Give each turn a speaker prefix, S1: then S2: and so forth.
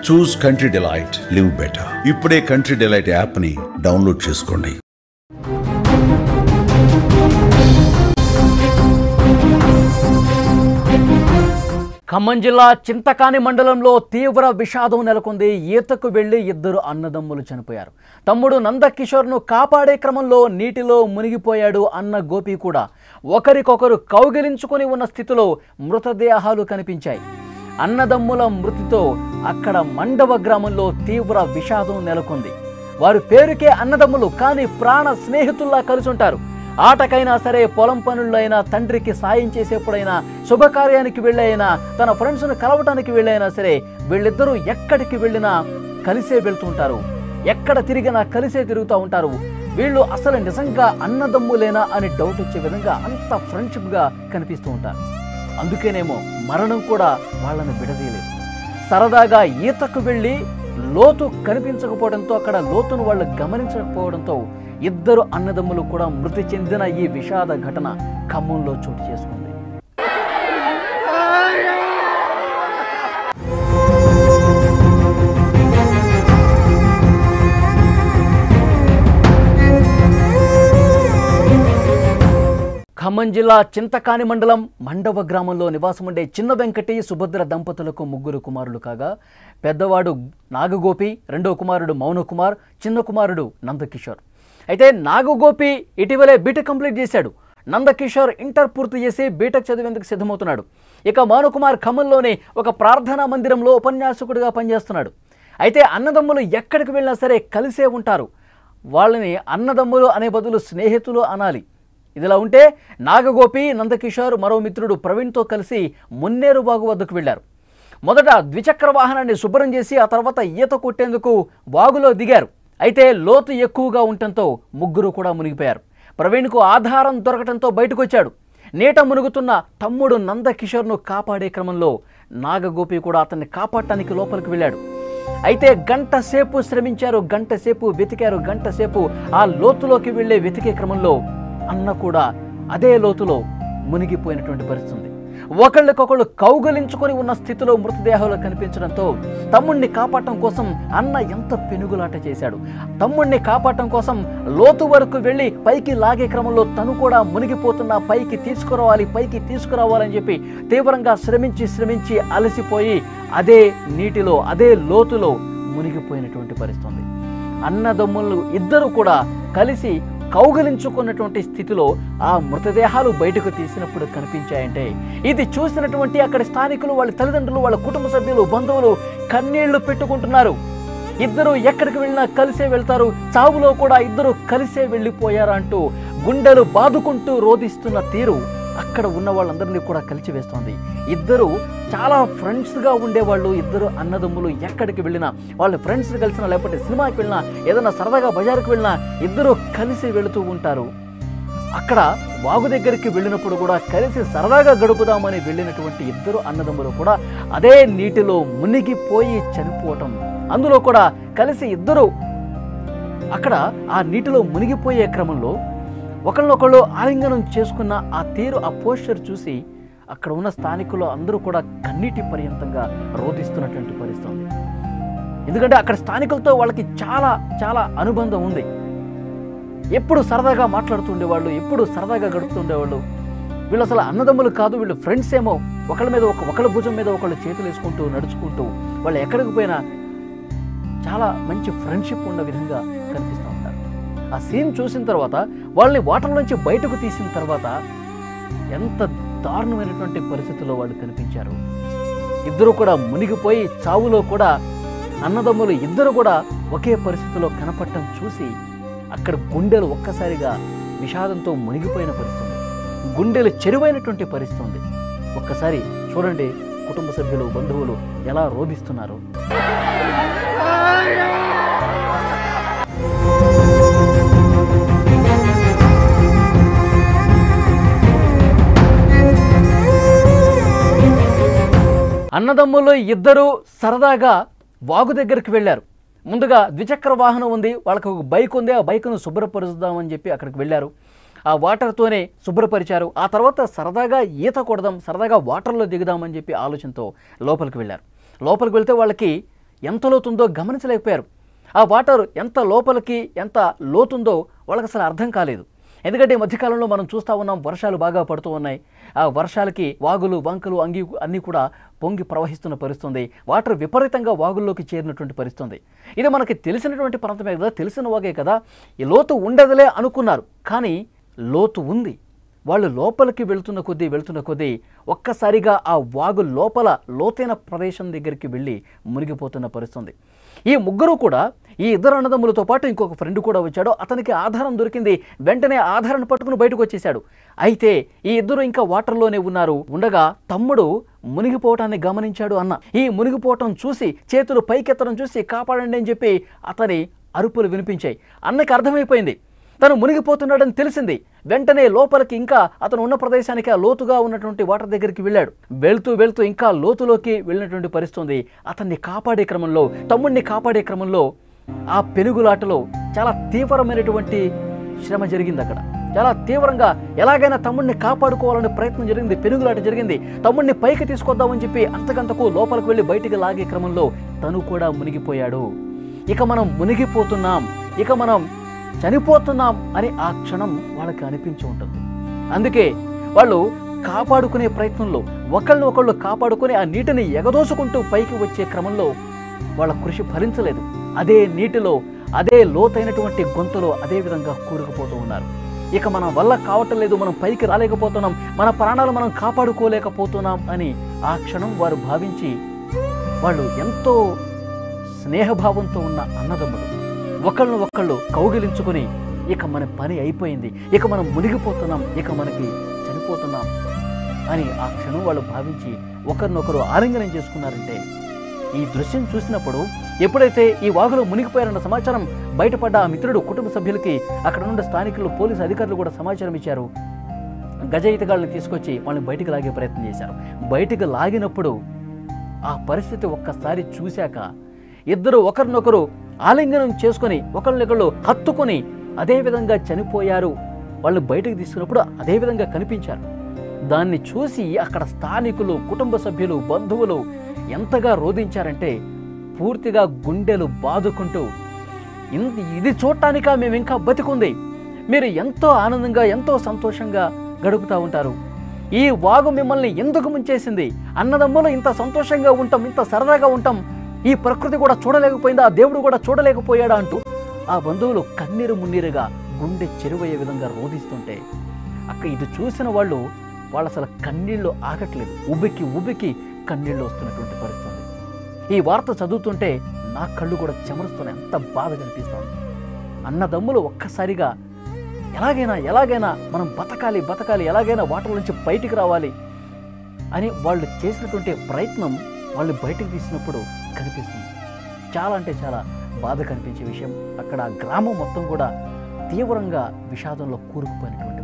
S1: చూస్ country delight, live better. ఇప్పుడే country delight యాప్ని download చేసుకోండి.
S2: ఖమ్మం జిల్లా చింతకాని మండలంలో తీవ్ర విషాదం నెలకొంది. ఈతకు వెళ్లి ఇద్దరు అన్నదమ్ములు చనిపోయారు. తమ్ముడు నందకిషోర్ను కాపాడే క్రమంలో నీటిలో మునిగిపోయాడు అన్న గోపి కూడా. ఒకరికొకరు కౌగిలించుకొని ఉన్న స్థితిలో మృతదేహాలు కనిపించాయి. అన్నదమ్ముల మృతితో అక్కడ మండవ గ్రామంలో తీవ్ర విషాదం నెలకొంది. వారు పేరుకే అన్నదమ్ములు, కానీ ప్రాణ స్నేహితుల్లా కలిసి ఉంటారు. ఆటకైనా సరే, పొలం పనుల్లో అయినా, తండ్రికి సాయం చేసేప్పుడైనా, శుభకార్యానికి వెళ్ళైనా, తన ఫ్రెండ్స్ను కలవటానికి వెళ్ళైనా సరే, వీళ్ళిద్దరూ ఎక్కడికి వెళ్ళినా కలిసే వెళ్తుంటారు. ఎక్కడ తిరిగినా కలిసే తిరుగుతూ ఉంటారు. వీళ్ళు అసలు నిజంగా అన్నదమ్ములేనా అని డౌట్ వచ్చే విధంగా అంత ఫ్రెండ్షిప్గా కనిపిస్తూ ఉంటారు. అందుకేనేమో మరణం కూడా వాళ్ళను విడదీయలేదు. సరదాగా ఈతకు వెళ్ళి లోతు కనిపించకపోవడంతో, అక్కడ లోతును వాళ్ళు గమనించకపోవడంతో ఇద్దరు అన్నదమ్ములు కూడా మృతి చెందిన ఈ విషాద ఘటన ఖమ్మంలో చోటు చేసుకుంది. ఖమ్మం జిల్లా చింతకాని మండలం మండవ గ్రామంలో నివాసం ఉండే చిన్న వెంకటి, సుభద్ర దంపతులకు ముగ్గురు కుమారులు కాగా, పెద్దవాడు నాగగోపి, రెండో కుమారుడు మౌనకుమార్, చిన్న కుమారుడు నందకిషోర్. అయితే నాగగోపి ఇటీవలే బీటెక్ కంప్లీట్ చేశాడు. నందకిషోర్ ఇంటర్ పూర్తి చేసి బీటెక్ చదివేందుకు సిద్ధమవుతున్నాడు. ఇక మౌనకుమార్ ఖమ్మంలోనే ఒక ప్రార్థనా మందిరంలో ఉపన్యాసకుడిగా పనిచేస్తున్నాడు. అయితే అన్నదమ్ములు ఎక్కడికి వెళ్ళినా సరే కలిసే ఉంటారు. వాళ్ళని అన్నదమ్ములు అనే బదులు స్నేహితులు అనాలి. ఇదిలా ఉంటే నాగగోపి, నందకిషోర్ మరో మిత్రుడు ప్రవీణ్తో కలిసి మున్నేరుబాగు వద్దకు వెళ్లారు. మొదట ద్విచక్ర వాహనాన్ని శుభ్రం చేసి ఆ తర్వాత ఈత కొట్టేందుకు వాగులో దిగారు. అయితే లోతు ఎక్కువగా ఉండటంతో ముగ్గురు కూడా మునిగిపోయారు. ప్రవీణ్కు ఆధారం దొరకటంతో బయటకు వచ్చాడు. నీట మునుగుతున్న తమ్ముడు నందకిషోర్ను కాపాడే క్రమంలో నాగగోపి కూడా అతన్ని కాపాడటానికి లోపలికి వెళ్ళాడు. అయితే గంట సేపు శ్రమించారు, గంట సేపు వెతికారు, గంట సేపు ఆ లోతులోకి వెళ్లే వెతికే క్రమంలో అన్న కూడా అదే లోతులో మునిగిపోయినటువంటి పరిస్థితి. ఒకళ్ళకొకళ్ళు కౌగలించుకొని ఉన్న స్థితిలో మృతదేహాలు కనిపించడంతో తమ్ముడిని కాపాడటం కోసం అన్న ఎంత పెనుగులాట చేశాడు. తమ్ముడిని కాపాడటం కోసం లోతు వరకు వెళ్ళి పైకి లాగే క్రమంలో తను కూడా మునిగిపోతున్నా పైకి తీసుకురావాలని చెప్పి తీవ్రంగా శ్రమించి అలసిపోయి అదే నీటిలో, అదే లోతులో మునిగిపోయినటువంటి పరిస్థితి. అన్నదమ్ములు ఇద్దరు కూడా కలిసి కౌగలించుకున్నటువంటి స్థితిలో ఆ మృతదేహాలు బయటకు తీసినప్పుడు కనిపించాయంటే, ఇది చూసినటువంటి అక్కడ స్థానికులు, వాళ్ళ తల్లిదండ్రులు, వాళ్ళ కుటుంబ సభ్యులు, బంధువులు కన్నీళ్లు పెట్టుకుంటున్నారు. ఇద్దరు ఎక్కడికి వెళ్ళినా కలిసే వెళ్తారు, చావులో కూడా ఇద్దరు కలిసే వెళ్ళిపోయారంటూ గుండెలు బాదుకుంటూ రోధిస్తున్న తీరు అక్కడ ఉన్న వాళ్ళందరినీ కూడా కలిచివేస్తోంది. ఇద్దరు చాలా ఫ్రెండ్స్గా ఉండేవాళ్ళు. ఇద్దరు అన్నదమ్ములు ఎక్కడికి వెళ్ళినా, వాళ్ళ ఫ్రెండ్స్ కలిసినా, లేకపోతే సినిమాకి వెళ్ళినా, ఏదైనా సరదాగా బజారుకు వెళ్ళినా ఇద్దరు కలిసి వెళుతూ ఉంటారు. అక్కడ వాగు దగ్గరికి వెళ్ళినప్పుడు కూడా కలిసి సరదాగా గడుపుదామని వెళ్ళినటువంటి ఇద్దరు అన్నదమ్ములు కూడా అదే నీటిలో మునిగిపోయి చనిపోవటం, అందులో కూడా కలిసి ఇద్దరు అక్కడ ఆ నీటిలో మునిగిపోయే క్రమంలో ఒకళ్ళనొకళ్ళు ఆలింగనం చేసుకున్న ఆ తీరు, ఆ పోస్చర్ చూసి అక్కడ ఉన్న స్థానికులు అందరూ కూడా కన్నీటి పర్యంతంగా రోధిస్తున్నటువంటి పరిస్థితి. ఎందుకంటే అక్కడ స్థానికులతో వాళ్ళకి చాలా చాలా అనుబంధం ఉంది. ఎప్పుడు సరదాగా మాట్లాడుతూ ఉండేవాళ్ళు, ఎప్పుడు సరదాగా గడుపుతూ ఉండేవాళ్ళు. వీళ్ళు అసలు అన్నదమ్ములు కాదు, వీళ్ళు ఫ్రెండ్స్ ఏమో. ఒకళ్ళ మీద ఒకళ్ళ భుజం మీద ఒకళ్ళు చేతులు వేసుకుంటూ నడుచుకుంటూ వాళ్ళు ఎక్కడికి పోయినా చాలా మంచి ఫ్రెండ్షిప్ ఉన్న విధంగా కనిపిస్తూ ఉంటారు. ఆ సీన్ చూసిన తర్వాత, వాళ్ళని వాటర్ నుంచి బయటకు తీసిన తర్వాత ఎంత దారుణమైనటువంటి పరిస్థితుల్లో వాళ్ళు కనిపించారు. ఇద్దరు కూడా మునిగిపోయి చావులో కూడా అన్నదమ్ములు ఇద్దరు కూడా ఒకే పరిస్థితిలో కనపడటం చూసి అక్కడ గుండెలు ఒక్కసారిగా విషాదంతో మునిగిపోయిన పరిస్థితి, గుండెలు చెరువైనటువంటి పరిస్థితి. ఒక్కసారి చూడండి కుటుంబ సభ్యులు, బంధువులు ఎలా రోధిస్తున్నారు. అన్నదమ్ములు ఇద్దరు సరదాగా వాగు దగ్గరికి వెళ్ళారు. ముందుగా ద్విచక్ర వాహనం ఉంది, వాళ్ళకి ఒక బైక్ ఉంది, ఆ బైక్ను శుభ్రపరుద్దామని చెప్పి అక్కడికి వెళ్ళారు. ఆ వాటర్తోనే శుభ్రపరిచారు. ఆ తర్వాత సరదాగా ఈత కొడదాం, సరదాగా వాటర్లో దిగుదామని చెప్పి ఆలోచనతో లోపలికి వెళ్ళారు. లోపలికి వెళ్తే వాళ్ళకి ఎంత లోతుందో గమనించలేకపోయారు. ఆ వాటర్ ఎంత లోపలికి ఎంత లోతుందో వాళ్ళకి అసలు అర్థం కాలేదు. ఎందుకంటే ఈ మధ్యకాలంలో మనం చూస్తూ ఉన్నాం, వర్షాలు బాగా పడుతూ ఉన్నాయి. ఆ వర్షాలకి వాగులు వంకలు అన్నీ కూడా పొంగి ప్రవహిస్తున్న పరిస్థితుంది. వాటర్ విపరీతంగా వాగుల్లోకి చేరినటువంటి పరిస్థితుంది. ఇది మనకి తెలిసినటువంటి ప్రాంతమే కదా, తెలిసిన వాగే కదా, ఈ లోతు ఉండదులే అనుకున్నారు. కానీ లోతు ఉంది. వాళ్ళు లోపలికి వెళ్తున్న కొద్దీ ఒక్కసారిగా ఆ వాగు లోపల లోతైన ప్రదేశం దగ్గరికి వెళ్ళి మునిగిపోతున్న పరిస్థితుంది. ఈ ముగ్గురు కూడా, ఈ ఇద్దరు అన్నదమ్ములతో పాటు ఇంకొక ఫ్రెండ్ కూడా వచ్చాడు. అతనికి ఆధారం దొరికింది. వెంటనే ఆధారాన్ని పట్టుకుని బయటకు వచ్చేసాడు. అయితే ఈ ఇద్దరు ఇంకా వాటర్లోనే ఉండగా తమ్ముడు మునిగిపోవటాన్ని గమనించాడు అన్న. ఈ మునిగిపోవటం చూసి, చేతులు పైకెత్తడం చూసి కాపాడండి అని చెప్పి అతని అరుపులు వినిపించాయి. అన్నకి అర్థమైపోయింది తను మునిగిపోతున్నాడని తెలిసింది. వెంటనే లోపలికి, ఇంకా అతను ఉన్న ప్రదేశానికి ఆ లోతుగా ఉన్నటువంటి వాటర్ దగ్గరికి వెళ్ళాడు. వెళ్తూ ఇంకా లోతులోకి వెళ్ళినటువంటి పరిస్థితి. అతన్ని కాపాడే క్రమంలో, తమ్ముడిని కాపాడే క్రమంలో ఆ పెనుగులాటలో చాలా తీవ్రమైనటువంటి శ్రమ జరిగింది. అక్కడ చాలా తీవ్రంగా ఎలాగైనా తమ్ముడిని కాపాడుకోవాలనే ప్రయత్నం జరిగింది. పెనుగులాట జరిగింది. తమ్ముడిని పైకి తీసుకొద్దామని చెప్పి అంతకంతకు లోపలికి వెళ్ళి బయటికి లాగే క్రమంలో తను కూడా మునిగిపోయాడు. ఇక మనం మునిగిపోతున్నాం, ఇక మనం చనిపోతున్నాం అని ఆ క్షణం వాళ్ళకి అనిపించి ఉంటుంది. అందుకే వాళ్ళు కాపాడుకునే ప్రయత్నంలో ఒకళ్ళు కాపాడుకుని ఆ నీటిని ఎగదోసుకుంటూ పైకి వచ్చే క్రమంలో వాళ్ళ కృషి ఫలించలేదు. అదే నీటిలో, అదే లోతైనటువంటి గొంతులో అదే విధంగా కూరుకుపోతూ ఉన్నారు. ఇక మన వల్ల కావటం లేదు, మనం పైకి రాలేకపోతున్నాం, మన ప్రాణాలు మనం కాపాడుకోలేకపోతున్నాం అని ఆ క్షణం వారు భావించి, వాళ్ళు ఎంతో స్నేహభావంతో ఉన్న అన్నదమ్ములు ఒకళ్ళు కౌగిలించుకొని ఇక మన పని అయిపోయింది, ఇక మనం మునిగిపోతున్నాం, ఇక మనకి చనిపోతున్నాం అని ఆ క్షణం వాళ్ళు భావించి ఒకరినొకరు ఆలింగనం చేసుకున్నారంటే, ఈ దృశ్యం చూసినప్పుడు ఎప్పుడైతే ఈ వాగులో మునిగిపోయారన్న సమాచారం బయటపడ్డ ఆ మిత్రుడు కుటుంబ సభ్యులకి అక్కడ నుండి స్థానికులు, పోలీసు అధికారులు కూడా సమాచారం ఇచ్చారు. గజ ఈతగాళ్ళని తీసుకొచ్చి వాళ్ళని బయటికి లాగే ప్రయత్నం చేశారు. బయటికి లాగినప్పుడు ఆ పరిస్థితి ఒక్కసారి చూశాక ఇద్దరు ఒకరినొకరు ఆలింగనం చేసుకొని ఒకళ్ళొకళ్ళు హత్తుకొని అదేవిధంగా చనిపోయారు. వాళ్ళు బయటకు తీసుకున్నప్పుడు అదేవిధంగా కనిపించారు. దాన్ని చూసి అక్కడ స్థానికులు, కుటుంబ సభ్యులు, బంధువులు ఎంతగా రోధించారంటే పూర్తిగా గుండెలు బాదుకుంటూ, ఇది చూడటానికా మేము ఇంకా బతికుంది, మీరు ఎంతో ఆనందంగా ఎంతో సంతోషంగా గడుపుతూ ఉంటారు, ఈ వాగు మిమ్మల్ని ఎందుకు ముంచేసింది, అన్నదమ్ములు ఇంత సంతోషంగా ఉంటాం, ఇంత సరదాగా ఉంటాం, ఈ ప్రకృతి కూడా చూడలేకపోయిందా, ఆ దేవుడు కూడా చూడలేకపోయాడా అంటూ ఆ బంధువులు కన్నీరు మున్నీరుగా గుండె చెరువయ్యే విధంగా రోధిస్తుంటే అక్కడ ఇది చూసిన వాళ్ళు అసలు కన్నీళ్ళు ఆగట్లేదు, ఉబ్బికి కన్నీళ్ళు వస్తున్నటువంటి పరిస్థితి. ఈ వార్త చదువుతుంటే నా కళ్ళు కూడా చెమరుస్తున్నాయి, ఎంత బాధ కనిపిస్తుంది. అన్నదమ్ములు ఒక్కసారిగా ఎలాగైనా మనం బతకాలి, ఎలాగైనా వాటర్ నుంచి బయటికి రావాలి అని వాళ్ళు చేసినటువంటి ప్రయత్నం వాళ్ళు బయటికి తీసినప్పుడు కనిపిస్తుంది. చాలా అంటే చాలా బాధ కనిపించే విషయం. అక్కడ గ్రామం మొత్తం కూడా తీవ్రంగా విషాదంలో కూరుకుపోయినటువంటి